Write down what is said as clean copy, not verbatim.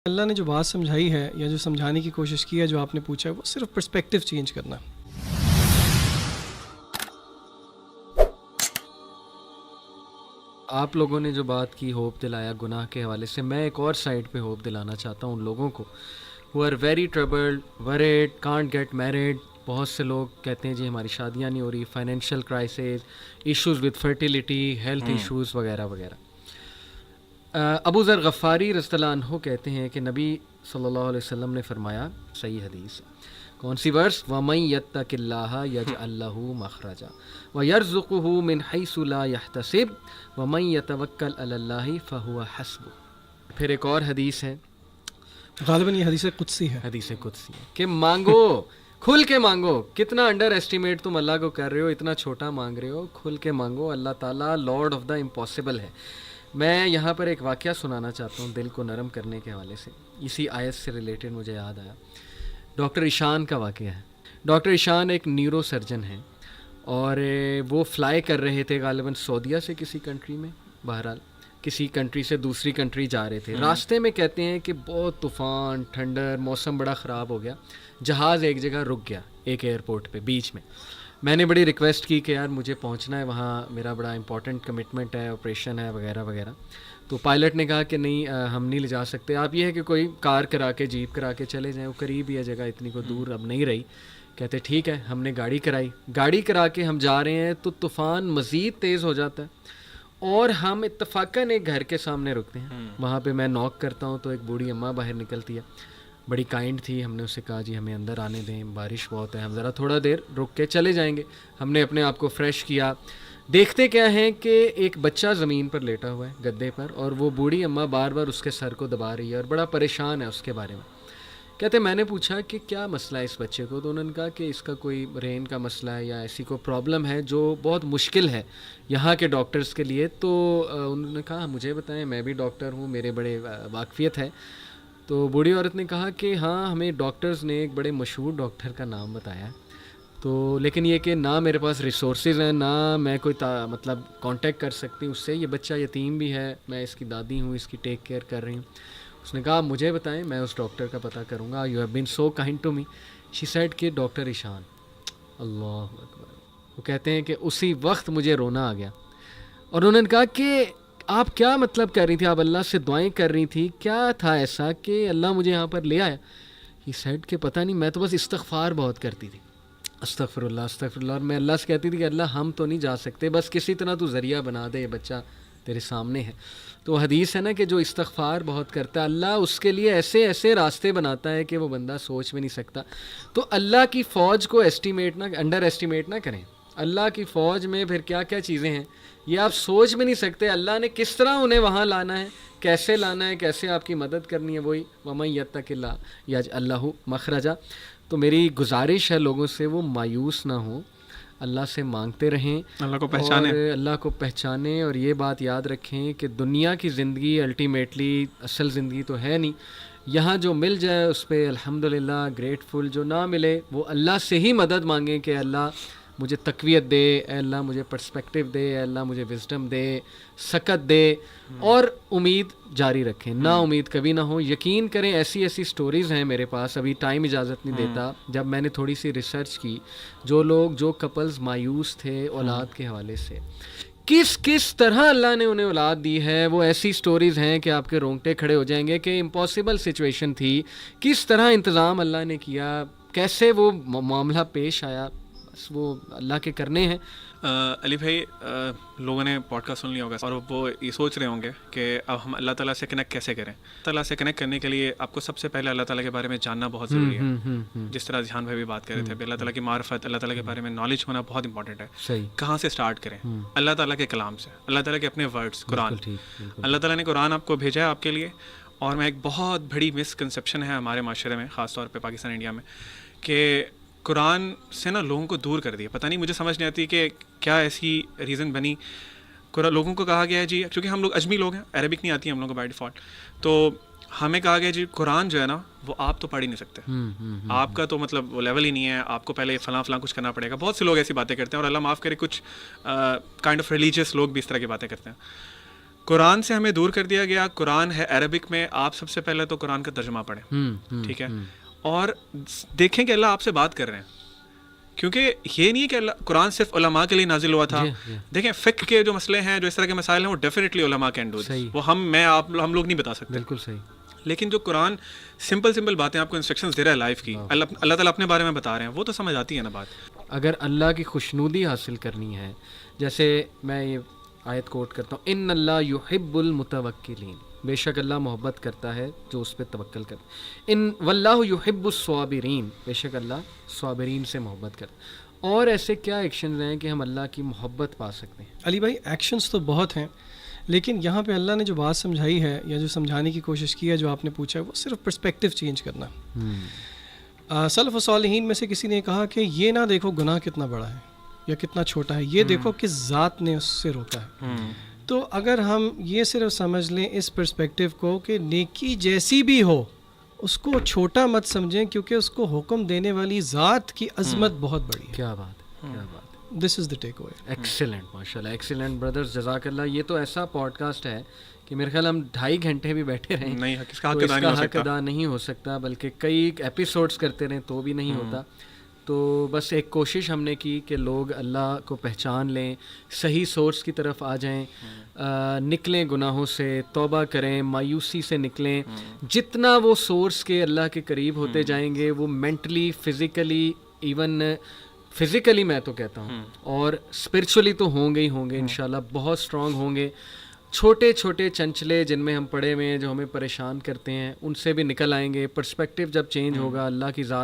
اللہ نے جو بات سمجھائی ہے یا جو سمجھانے کی کوشش کی ہے، جو آپ نے پوچھا ہے، وہ صرف پرسپیکٹو چینج کرنا ہے. آپ لوگوں نے جو بات کی ہوپ دلایا گناہ کے حوالے سے، میں ایک اور سائڈ پہ ہوپ دلانا چاہتا ہوں ان لوگوں کو who are very troubled, worried, can't get married. بہت سے لوگ کہتے ہیں جی ہماری شادیاں نہیں ہو رہی، financial crisis, issues with fertility, health issues وغیرہ وغیرہ. ابو ذر غفاری رضی اللہ عنہ کہتے ہیں کہ نبی صلی اللہ علیہ وسلم نے فرمایا، صحیح حدیث، کون سی ورس؟ وَمَن يَتَّقِ اللَّهَ يَجْعَل لَّهُ مَخْرَجًا وَيَرْزُقْهُ مِنْ حَيْثُ لَا يَحْتَسِبُ وَمَن يَتَوَكَّلْ عَلَى اللَّهِ فَهُوَ حَسْبُهُ. پھر ایک اور حدیث ہے، غالباً یہ حدیث قدسی ہے. حدیث قدسی ہے کہ مانگو، کھل کے مانگو. کتنا انڈر ایسٹیمیٹ تم اللہ کو کر رہے ہو، اتنا چھوٹا مانگ رہے ہو. کھل کے مانگو، اللہ تعالیٰ لارڈ آف دا امپاسبل ہے. میں یہاں پر ایک واقعہ سنانا چاہتا ہوں دل کو نرم کرنے کے حوالے سے، اسی آیت سے ریلیٹڈ مجھے یاد آیا. ڈاکٹر ایشان کا واقعہ ہے. ڈاکٹر ایشان ایک نیورو سرجن ہیں اور وہ فلائی کر رہے تھے غالباً سعودیہ سے کسی کنٹری میں، بہرحال کسی کنٹری سے دوسری کنٹری جا رہے تھے. راستے میں کہتے ہیں کہ بہت طوفان، ٹھنڈر، موسم بڑا خراب ہو گیا. جہاز ایک جگہ رک گیا، ایک ایئرپورٹ پہ بیچ میں. میں نے بڑی ریکویسٹ کی کہ یار مجھے پہنچنا ہے وہاں، میرا بڑا امپورٹنٹ کمٹمنٹ ہے، آپریشن ہے وغیرہ وغیرہ. تو پائلٹ نے کہا کہ نہیں ہم نہیں لے جا سکتے، آپ یہ ہے کہ کوئی کار کرا کے، جیپ کرا کے چلے جائیں، وہ قریب ہی ہے جگہ، اتنی کو دور اب نہیں رہی. کہتے ٹھیک ہے. ہم نے گاڑی کرائی، گاڑی کرا کے ہم جا رہے ہیں تو طوفان مزید تیز ہو جاتا ہے اور ہم اتفاقاً ایک گھر کے سامنے رکتے ہیں. وہاں پہ میں ناک کرتا ہوں تو ایک بوڑھی اماں باہر نکلتی ہے، بڑی کائنڈ تھی. ہم نے اسے کہا جی ہمیں اندر آنے دیں، بارش بہت ہے، ہم ذرا تھوڑا دیر رک کے چلے جائیں گے. ہم نے اپنے آپ کو فریش کیا. دیکھتے کیا ہیں کہ ایک بچہ زمین پر لیٹا ہوا ہے گدے پر، اور وہ بوڑھی اماں بار بار اس کے سر کو دبا رہی ہے اور بڑا پریشان ہے اس کے بارے میں. کہتے میں نے پوچھا کہ کیا مسئلہ ہے اس بچے کو، تو انہوں نے کہا کہ اس کا کوئی برین کا مسئلہ ہے یا ایسی کوئی پرابلم ہے جو بہت مشکل ہے یہاں کے ڈاکٹرز کے لیے. تو انہوں نے کہا مجھے بتائیں، میں بھی ڈاکٹر ہوں، میرے بڑے واقفیت ہے. تو بوڑھی عورت نے کہا کہ ہاں ہمیں ڈاکٹرز نے ایک بڑے مشہور ڈاکٹر کا نام بتایا ہے، تو لیکن یہ کہ نہ میرے پاس ریسورسز ہیں، نہ میں کوئی مطلب کانٹیکٹ کر سکتی ہوں اس سے. یہ بچہ یتیم بھی ہے، میں اس کی دادی ہوں، اس کی ٹیک کیئر کر رہی ہوں. اس نے کہا مجھے بتائیں، میں اس ڈاکٹر کا پتہ کروں گا. You have been so kind to me. She said کہ ڈاکٹر ایشان. اللہ اکبر. وہ کہتے ہیں کہ اسی وقت مجھے رونا آ گیا. اور انہوں نے کہا کہ آپ کیا مطلب کر رہی تھی، آپ اللہ سے دعائیں کر رہی تھی، کیا تھا ایسا کہ اللہ مجھے یہاں پر لے آیا؟ ہی سیڈ کہ پتہ نہیں، میں تو بس استغفار بہت کرتی تھی، استغفر اللہ استغفر اللہ. اور میں اللہ سے کہتی تھی کہ اللہ ہم تو نہیں جا سکتے، بس کسی طرح تو ذریعہ بنا دے، یہ بچہ تیرے سامنے ہے. تو حدیث ہے نا کہ جو استغفار بہت کرتا ہے اللہ اس کے لیے ایسے ایسے راستے بناتا ہے کہ وہ بندہ سوچ میں نہیں سکتا. تو اللہ کی فوج کو انڈر ایسٹیمیٹ نہ کریں. اللہ کی فوج میں پھر کیا کیا چیزیں ہیں یہ آپ سوچ میں نہیں سکتے. اللہ نے کس طرح انہیں وہاں لانا ہے، کیسے لانا ہے، کیسے آپ کی مدد کرنی ہے. وہی وَمَن يَتَّقِ اللَّهَ يَجْعَل لَّهُ مَخْرَجًا. تو میری گزارش ہے لوگوں سے وہ مایوس نہ ہوں، اللہ سے مانگتے رہیں، اللہ کو پہچانیں، اور اللہ کو پہچانیں. اور یہ بات یاد رکھیں کہ دنیا کی زندگی الٹیمیٹلی اصل زندگی تو ہے نہیں. یہاں جو مل جائے اس پہ الحمدللہ گریٹفل، جو نہ ملے وہ اللہ سے ہی مدد مانگیں کہ اللہ مجھے تقویت دے، اے اللہ مجھے پرسپیکٹیو دے، اے اللہ مجھے وزڈم دے، سکت دے. اور امید جاری رکھیں، نا امید کبھی نہ ہو. یقین کریں ایسی ایسی سٹوریز ہیں میرے پاس، ابھی ٹائم اجازت نہیں دیتا. جب میں نے تھوڑی سی ریسرچ کی، جو کپلز مایوس تھے اولاد کے حوالے سے، کس طرح اللہ نے انہیں اولاد دی ہے، وہ ایسی سٹوریز ہیں کہ آپ کے رونگٹے کھڑے ہو جائیں گے کہ امپاسبل سچویشن تھی، کس طرح انتظام اللہ نے کیا، کیسے وہ معاملہ پیش آیا. بس وہ اللہ کے کرنے ہیں. علی بھائی لوگوں نے پوڈ کاسٹ سن لیا ہوگا اور وہ یہ سوچ رہے ہوں گے کہ اب ہم اللہ تعالیٰ سے کنیکٹ کیسے کریں. اللہ تعالیٰ سے کنیکٹ کرنے کے لیے آپ کو سب سے پہلے اللہ تعالیٰ کے بارے میں جاننا بہت ضروری ہے. جس طرح ذہان بھائی بھی بات کر رہے تھے، اللہ تعالیٰ کی معرفت، اللہ تعالیٰ کے بارے میں نالج ہونا بہت امپورٹنٹ ہے. صحیح. کہاں سے اسٹارٹ کریں؟ اللہ تعالیٰ کے کلام سے، اللہ تعالیٰ کے اپنے ورڈس، قرآن. اللہ تعالیٰ نے قرآن آپ کو بھیجا ہے آپ کے لیے. اور میں ایک بہت بڑی مسکنسیپشن ہے ہمارے معاشرے میں، خاص طور پہ پاکستان انڈیا میں، کہ قرآن سے نا لوگوں کو دور کر دیا. پتہ نہیں، مجھے سمجھ نہیں آتی کہ کیا ایسی ریزن بنی. لوگوں کو کہا گیا ہے جی، کیونکہ ہم لوگ اجمی لوگ ہیں، عربک نہیں آتی ہے ہم لوگوں کو بائی ڈیفالٹ، تو ہمیں کہا گیا جی قرآن جو ہے نا وہ آپ تو پڑھ ہی نہیں سکتے، آپ کا تو مطلب وہ لیول ہی نہیں ہے، آپ کو پہلے فلاں کچھ کرنا پڑے گا. بہت سے لوگ ایسی باتیں کرتے ہیں، اور اللہ معاف کرے کچھ کائنڈ آف ریلیجیس لوگ بھی اس طرح کی باتیں کرتے ہیں. قرآن سے ہمیں دور کر دیا گیا. قرآن ہے عربک میں, آپ سب سے پہلے تو قرآن کا ترجمہ پڑھیں, ٹھیک ہے, اور دیکھیں کہ اللہ آپ سے بات کر رہے ہیں, کیونکہ یہ نہیں ہے کہ قرآن صرف علماء کے لیے نازل ہوا تھا. دیکھیں فقہ کے جو مسئلے ہیں, جو اس طرح کے مسائل ہیں, وہ ڈیفینیٹلی علماء کین ڈو دس, وہ ہم لوگ نہیں بتا سکتے. بالکل صحیح. لیکن جو قرآن سمپل باتیں آپ کو انسٹرکشنز دے رہا ہے لائف کی, اللہ تعالیٰ اپنے بارے میں بتا رہے ہیں, وہ تو سمجھ آتی ہے نا بات. اگر اللہ کی خوشنودی حاصل کرنی ہے, جیسے میں یہ آیت کوٹ کرتا ہوں, ان اللہ یحب المتوکلین, بے شک اللہ محبت کرتا ہے جو اس پہ توکل کرتا ہے. ان واللہ یحب الصابرین, بے شک اللہ صابرین سے محبت کرتا ہے. اور ایسے کیا ایکشنز ہیں کہ ہم اللہ کی محبت پا سکتے ہیں؟ علی بھائی ایکشنز تو بہت ہیں, لیکن یہاں پہ اللہ نے جو بات سمجھائی ہے یا جو سمجھانے کی کوشش کی ہے, جو آپ نے پوچھا ہے, وہ صرف پرسپیکٹیو چینج کرنا. سلف و صالحین میں سے کسی نے کہا کہ یہ نہ دیکھو گناہ کتنا بڑا ہے یا کتنا چھوٹا ہے, یہ دیکھو کہ ذات نے اس سے روکا ہے. تو اگر ہم یہ صرف سمجھ لیں اس پرسپیکٹیو کو کہ نیکی جیسی بھی ہو اس کو چھوٹا مت سمجھیں, کیونکہ اس کو حکم دینے والی ذات کی عظمت بہت بڑی ہے. کیا بات ہے, کیا بات ہے. دس از دا ٹیک اوے. ایکسیلنٹ, ماشاء اللہ, ایکسیلنٹ بردرز, جزاک اللہ. یہ تو ایسا پوڈ کاسٹ ہے کہ میرے خیال ہم 2.5 گھنٹے بھی بیٹھے رہیں نہیں, اس کا حق ادا نہیں ہو سکتا, بلکہ کئی ایپیسوڈز کرتے رہیں تو بھی نہیں ہوتا. تو بس ایک کوشش ہم نے کی کہ لوگ اللہ کو پہچان لیں, صحیح سورس کی طرف آ جائیں, نکلیں گناہوں سے, توبہ کریں, مایوسی سے نکلیں. جتنا وہ سورس کے اللہ کے قریب ہوتے جائیں گے, وہ مینٹلی, فزیکلی, ایون فزیکلی میں تو کہتا ہوں, اور اسپرچولی تو ہوں گے ہی ہوں گے انشاءاللہ, بہت اسٹرانگ ہوں گے. چھوٹے چھوٹے چنچلے جن میں ہم پڑے ہوئے ہیں, جو ہمیں پریشان کرتے ہیں, ان سے بھی نکل آئیں گے. پرسپیکٹیو جب چینج ہوگا, اللہ کی ذات